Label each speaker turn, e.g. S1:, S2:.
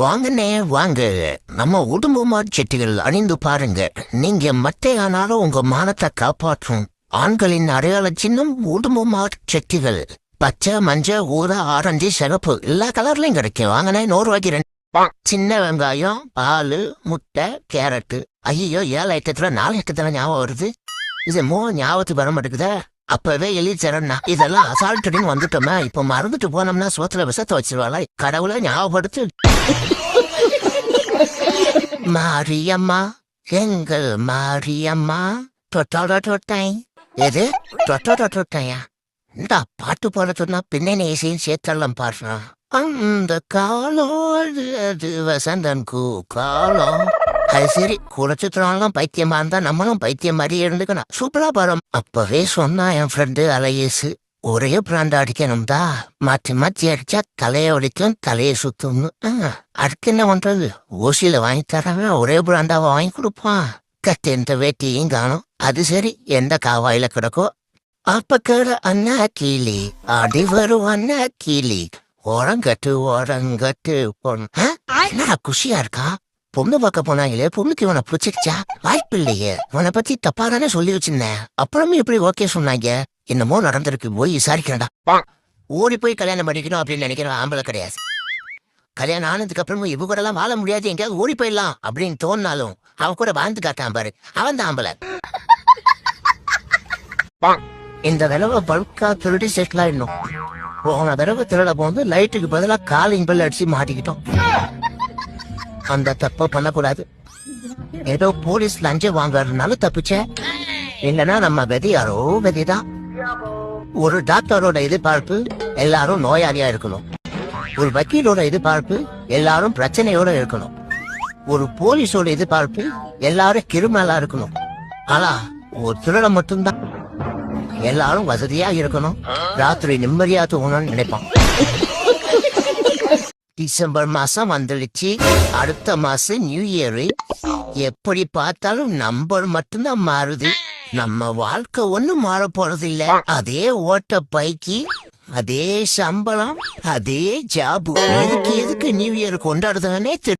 S1: வாங்கண்ணே வாங்க. நம்ம உடும்புமார் செட்டிகள் அணிந்து பாருங்க. நீங்க மட்டையானாலும் உங்க மானத்தை காப்பாற்றும் ஆண்களின் அடையாள சின்னம் உடும்புமார் செட்டிகள். பச்சை, மஞ்சள், ஊதா, ஆரஞ்சு, சிகப்பு எல்லா கலர்லயும் கிடைக்கும். வாங்கண்ணே 100 ரூபாய்க்கு 2. சின்ன வெங்காயம், பால், முட்டை, கேரட்டு. ஐயோ 7 ஐட்டத்துல 4 ஐட்டத்துல ஞாபகம் வருது. இது 3 ஞாபகத்துக்கு வர மாட்டேங்குதா? அப்பவே எழுதிச்சரண்ணா. இதெல்லாம் அசால்ட்டுன்னு வந்துட்டோமே. இப்ப மறந்துட்டு போனோம்னா சோத்துல விஷத்தை வச்சிருவாளா? கடவுளை ஞாபகப்படுத்து. மாரியம்மா, எங்கள் மாரியம்மா, தொட்டாட தொட்டேன். எது தொட்டாயா? இந்தா பாட்டு போட சொன்னா பின்னணி இசையும் சேர்த்தெல்லாம் பாடுறான். அந்த காலம் அது வசந்தன் காலம். அது சரி, குறைச்சுலாம் பைத்தியமா இருந்தா நம்மளும் பைத்தியம் மாதிரி இருந்துக்கணும். சூப்பரா பாடம். அப்பவே சொன்னா என் ஃப்ரெண்டு அலையேசு, ஒரே பிராண்ட் அடிக்கணும்தா, மாற்றி மாற்றி அடிச்சா தலையை ஒடிக்கும், தலையை சுத்தும்னு. அதுக்கு என்ன பண்றது? ஓசியில வாங்கி தராங்க, ஒரே பிராண்டாவை வாங்கி கொடுப்பான். கட்டு எந்த வேட்டியும் காணும். அது சரி, எந்த காவாயில கிடக்கோ அப்ப கேட அண்ணா கீழி அடி வரும் அண்ணா கீழி. ஓரங்கட்டு பொண்ணு. என்னடா குஷியா இருக்கா? பொண்ணு பார்க்க போனாங்களே, பொண்ணுக்கு இவனை பிடிச்சிருச்சா? வாய்ப்பு இல்லையே. உன்னை பத்தி தப்பா தானே சொல்லி வச்சிருந்தேன். அப்புறமே எப்படி ஓகே சொன்னாங்க? என்னமோ நடந்திருக்கு, போய் விசாரிக்கிறேன்டா. ஓடி போய் கல்யாணம் பண்ணிக்கணும் அப்படின்னு நினைக்கிற ஆம்பளை கிடையாது. கல்யாணம் ஆனதுக்கு அப்புறமும் இவ கூட எல்லாம் வாழ முடியாது, எங்கேயாவது ஓடி போயிடலாம் அப்படின்னு தோணினாலும் அவன் கூட வாழ்ந்து காட்டான் பாரு, அவன் தான் ஆம்பளை. இந்த தடவை பல்கா திருடி செட்டில் ஆயிடணும். போன தடவை திருட போது லைட்டுக்கு பதிலாக காலிங் பெல் அடிச்சு மாட்டிக்கிட்டோம். அந்த தப்ப பண்ணக்கூடாது. ஏதோ போலீஸ் லஞ்சம் வாங்கறதுனால தப்பிச்ச. இல்லைன்னா நம்ம வெதி யாரோ வெதிதான். ஒரு டாக்டரோட எதிர்பார்ப்பு எல்லாரும் நோயாளியா இருக்கணும். ஒரு வக்கீலோட எதிர்பார்ப்பு எல்லாரும் பிரச்சனையோட இருக்கணும். ஒரு போலீஸோட எதிர்பார்ப்பு எல்லாரும் கிரிமினலா இருக்கணும். ஆனா ஒரு திருட மட்டும்தான் எல்லாரும் வசதியா இருக்கணும், ராத்திரி நிம்மதியா தூங்கணும்னு நினைப்பான். டிசம்பர் மாசம் வந்துடுச்சு. அடுத்த மாசம் நியூ இயர். எப்படி பார்த்தாலும் நம்பர் மட்டும்தான் மாறுது. நம்ம வாழ்க்கை ஒண்ணும் மாற போறது இல்ல. அதே ஓட்ட பைக்கி, அதே சம்பளம், அதே ஜாபு. எதுக்கு நியூ இயர் கொண்டாடுதானே